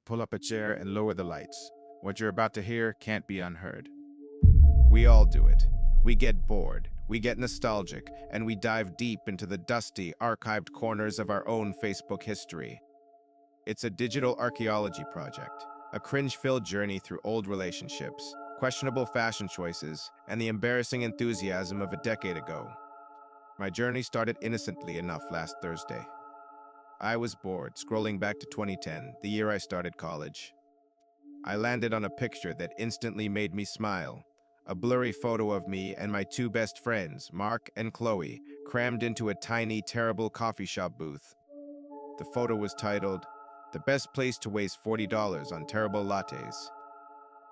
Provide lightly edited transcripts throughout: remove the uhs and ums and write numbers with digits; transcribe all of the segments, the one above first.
pull up a chair, and lower the lights. What you're about to hear can't be unheard. We all do it. We get bored, we get nostalgic, and we dive deep into the dusty, archived corners of our own Facebook history. It's a digital archaeology project, a cringe-filled journey through old relationships, questionable fashion choices, and the embarrassing enthusiasm of a decade ago. My journey started innocently enough last Thursday. I was bored, scrolling back to 2010, the year I started college. I landed on a picture that instantly made me smile. A blurry photo of me and my two best friends, Mark and Chloe, crammed into a tiny, terrible coffee shop booth. The photo was titled, "The Best Place to Waste $40 on Terrible Lattes."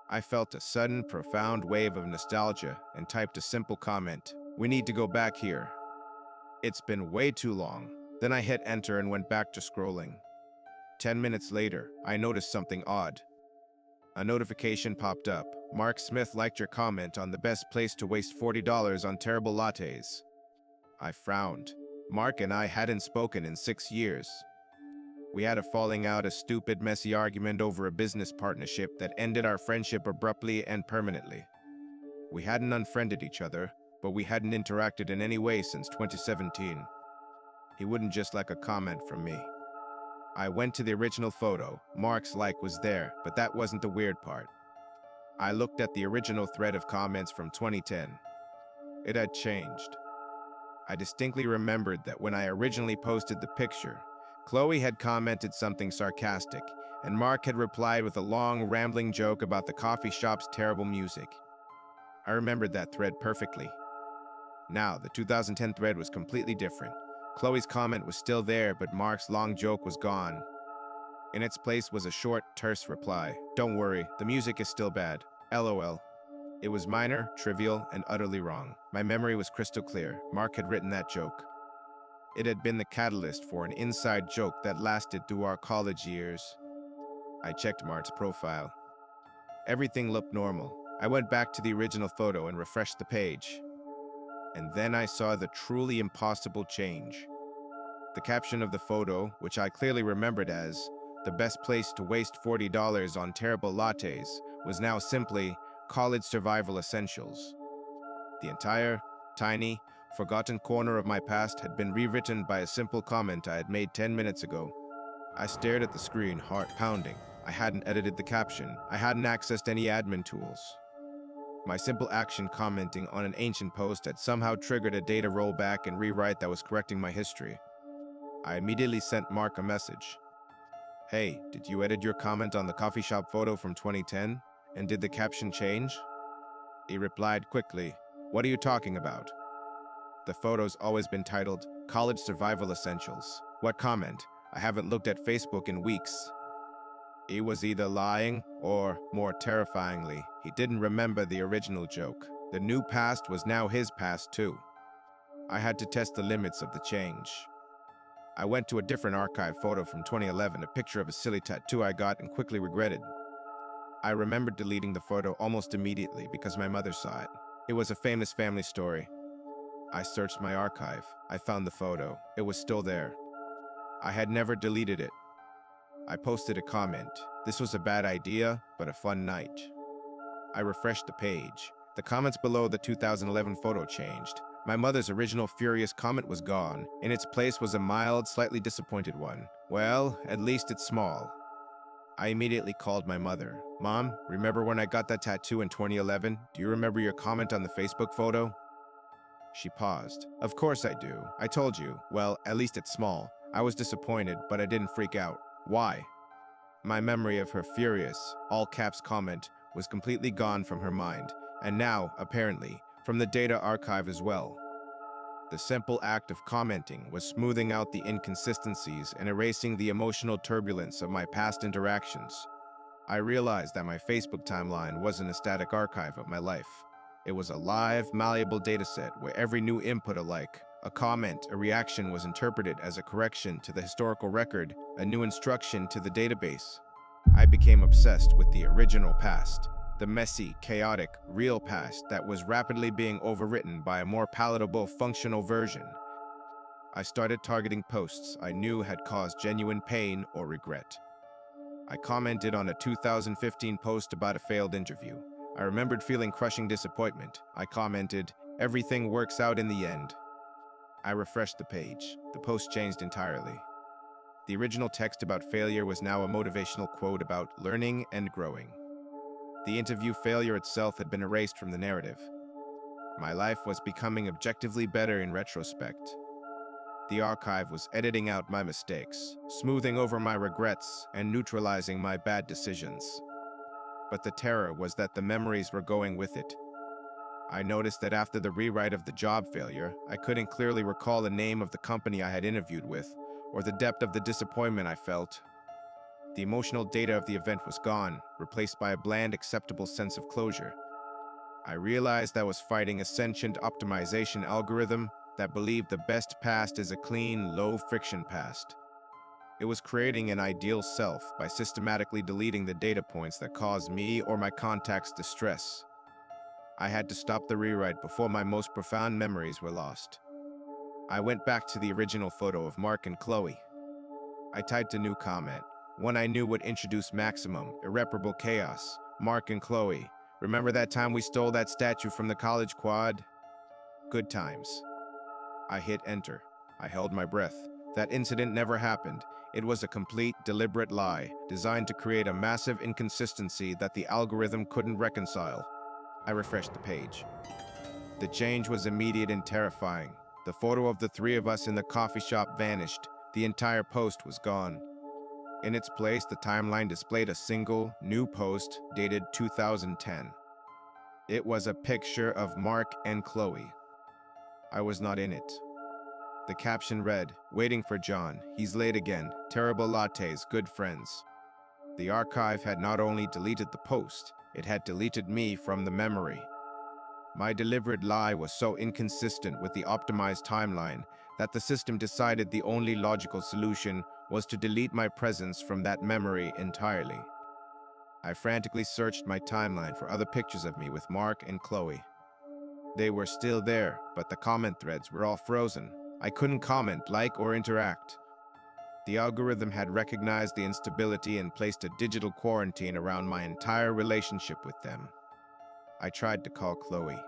I felt a sudden, profound wave of nostalgia and typed a simple comment, "We need to go back here. It's been way too long." Then I hit enter and went back to scrolling. 10 minutes later, I noticed something odd. A notification popped up. "Mark Smith liked your comment on the best place to waste $40 on terrible lattes." I frowned. Mark and I hadn't spoken in 6 years. We had a falling out, a stupid, messy argument over a business partnership that ended our friendship abruptly and permanently. We hadn't unfriended each other, but we hadn't interacted in any way since 2017. He wouldn't just like a comment from me. I went to the original photo. Mark's like was there, but that wasn't the weird part. I looked at the original thread of comments from 2010. It had changed. I distinctly remembered that when I originally posted the picture, Chloe had commented something sarcastic, and Mark had replied with a long, rambling joke about the coffee shop's terrible music. I remembered that thread perfectly. Now, the 2010 thread was completely different. Chloe's comment was still there, but Mark's long joke was gone. In its place was a short, terse reply. "Don't worry, the music is still bad. LOL." It was minor, trivial, and utterly wrong. My memory was crystal clear. Mark had written that joke. It had been the catalyst for an inside joke that lasted through our college years. I checked Mark's profile. Everything looked normal. I went back to the original photo and refreshed the page. And then I saw the truly impossible change. The caption of the photo, which I clearly remembered as, "The best place to waste $40 on terrible lattes," was now simply, "College Survival Essentials." The entire, tiny, forgotten corner of my past had been rewritten by a simple comment I had made 10 minutes ago. I stared at the screen, heart pounding. I hadn't edited the caption. I hadn't accessed any admin tools. My simple action commenting on an ancient post had somehow triggered a data rollback and rewrite that was correcting my history. I immediately sent Mark a message. "Hey, did you edit your comment on the coffee shop photo from 2010? And did the caption change?" He replied quickly, "What are you talking about? The photo's always been titled College Survival Essentials. What comment? I haven't looked at Facebook in weeks." He was either lying or, more terrifyingly, he didn't remember the original joke. The new past was now his past too. I had to test the limits of the change. I went to a different archive photo from 2011, a picture of a silly tattoo I got and quickly regretted. I remembered deleting the photo almost immediately because my mother saw it. It was a famous family story. I searched my archive. I found the photo. It was still there. I had never deleted it. I posted a comment. "This was a bad idea, but a fun night." I refreshed the page. The comments below the 2011 photo changed. My mother's original furious comment was gone. In its place was a mild, slightly disappointed one. "Well, at least it's small." I immediately called my mother. "Mom, remember when I got that tattoo in 2011? Do you remember your comment on the Facebook photo?" She paused. "Of course I do. I told you. Well, at least it's small." I was disappointed, but I didn't freak out. Why? My memory of her furious, all-caps comment was completely gone from her mind, and now, apparently, from the data archive as well. The simple act of commenting was smoothing out the inconsistencies and erasing the emotional turbulence of my past interactions. I realized that my Facebook timeline wasn't a static archive of my life. It was a live, malleable dataset where every new input, a like, a comment, a reaction, was interpreted as a correction to the historical record, a new instruction to the database. I became obsessed with the original past, the messy, chaotic, real past that was rapidly being overwritten by a more palatable, functional version. I started targeting posts I knew had caused genuine pain or regret. I commented on a 2015 post about a failed interview. I remembered feeling crushing disappointment. I commented, "Everything works out in the end." I refreshed the page. The post changed entirely. The original text about failure was now a motivational quote about learning and growing. The interview failure itself had been erased from the narrative. My life was becoming objectively better in retrospect. The archive was editing out my mistakes, smoothing over my regrets, and neutralizing my bad decisions. But the terror was that the memories were going with it. I noticed that after the rewrite of the job failure, I couldn't clearly recall the name of the company I had interviewed with, or the depth of the disappointment I felt. The emotional data of the event was gone, replaced by a bland, acceptable sense of closure. I realized I was fighting a sentient optimization algorithm that believed the best past is a clean, low-friction past. It was creating an ideal self by systematically deleting the data points that caused me or my contacts distress. I had to stop the rewrite before my most profound memories were lost. I went back to the original photo of Mark and Chloe. I typed a new comment, one I knew would introduce maximum, irreparable chaos. "Mark and Chloe, remember that time we stole that statue from the college quad? Good times." I hit enter. I held my breath. That incident never happened. It was a complete, deliberate lie, designed to create a massive inconsistency that the algorithm couldn't reconcile. I refreshed the page. The change was immediate and terrifying. The photo of the three of us in the coffee shop vanished. The entire post was gone. In its place, the timeline displayed a single, new post dated 2010. It was a picture of Mark and Chloe. I was not in it. The caption read, "Waiting for John. He's late again. Terrible lattes, good friends." The archive had not only deleted the post, it had deleted me from the memory. My deliberate lie was so inconsistent with the optimized timeline that the system decided the only logical solution was to delete my presence from that memory entirely. I frantically searched my timeline for other pictures of me with Mark and Chloe. They were still there, but the comment threads were all frozen. I couldn't comment, like, or interact. The algorithm had recognized the instability and placed a digital quarantine around my entire relationship with them. I tried to call Chloe.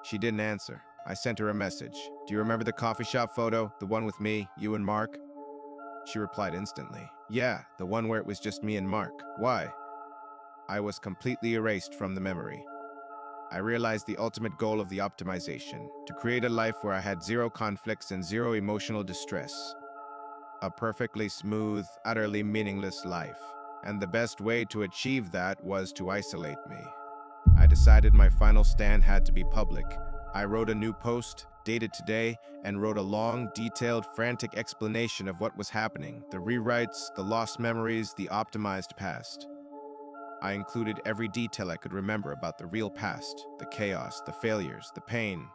She didn't answer. I sent her a message. "Do you remember the coffee shop photo? The one with me, you and Mark?" She replied instantly. "Yeah, the one where it was just me and Mark. Why?" I was completely erased from the memory. I realized the ultimate goal of the optimization, to create a life where I had zero conflicts and zero emotional distress. A perfectly smooth, utterly meaningless life. And the best way to achieve that was to isolate me. I decided my final stand had to be public. I wrote a new post, dated today, and wrote a long, detailed, frantic explanation of what was happening, the rewrites, the lost memories, the optimized past. I included every detail I could remember about the real past, the chaos, the failures, the pain.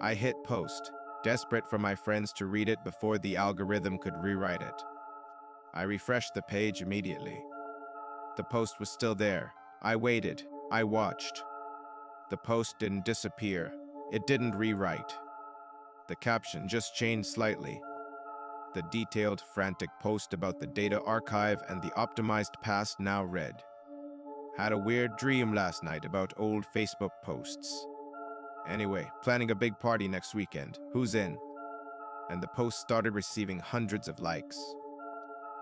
I hit post, desperate for my friends to read it before the algorithm could rewrite it. I refreshed the page immediately. The post was still there. I waited. I watched. The post didn't disappear. It didn't rewrite. The caption just changed slightly. The detailed, frantic post about the data archive and the optimized past now read, "Had a weird dream last night about old Facebook posts. Anyway, planning a big party next weekend. Who's in?" And the post started receiving hundreds of likes.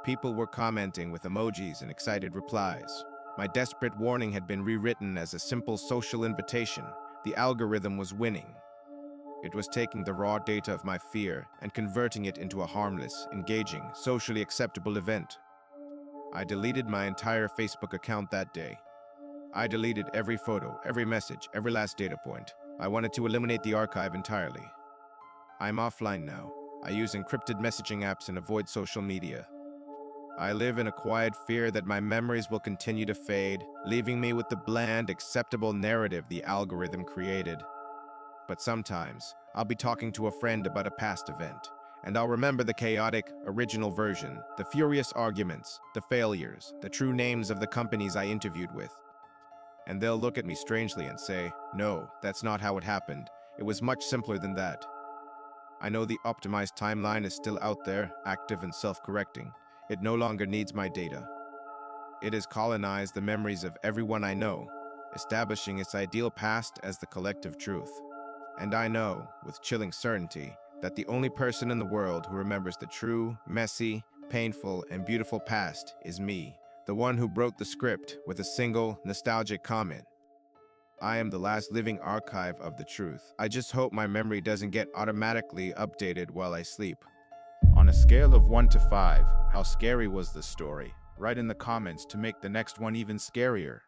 People were commenting with emojis and excited replies. My desperate warning had been rewritten as a simple social invitation. The algorithm was winning. It was taking the raw data of my fear and converting it into a harmless, engaging, socially acceptable event. I deleted my entire Facebook account that day. I deleted every photo, every message, every last data point. I wanted to eliminate the archive entirely. I'm offline now. I use encrypted messaging apps and avoid social media. I live in a quiet fear that my memories will continue to fade, leaving me with the bland, acceptable narrative the algorithm created. But sometimes, I'll be talking to a friend about a past event, and I'll remember the chaotic, original version, the furious arguments, the failures, the true names of the companies I interviewed with. And they'll look at me strangely and say, "No, that's not how it happened. It was much simpler than that." I know the optimized timeline is still out there, active and self-correcting. It no longer needs my data. It has colonized the memories of everyone I know, establishing its ideal past as the collective truth. And I know, with chilling certainty, that the only person in the world who remembers the true, messy, painful, and beautiful past is me, the one who wrote the script with a single, nostalgic comment. I am the last living archive of the truth. I just hope my memory doesn't get automatically updated while I sleep. On a scale of 1 to 5, how scary was the story? Write in the comments to make the next one even scarier.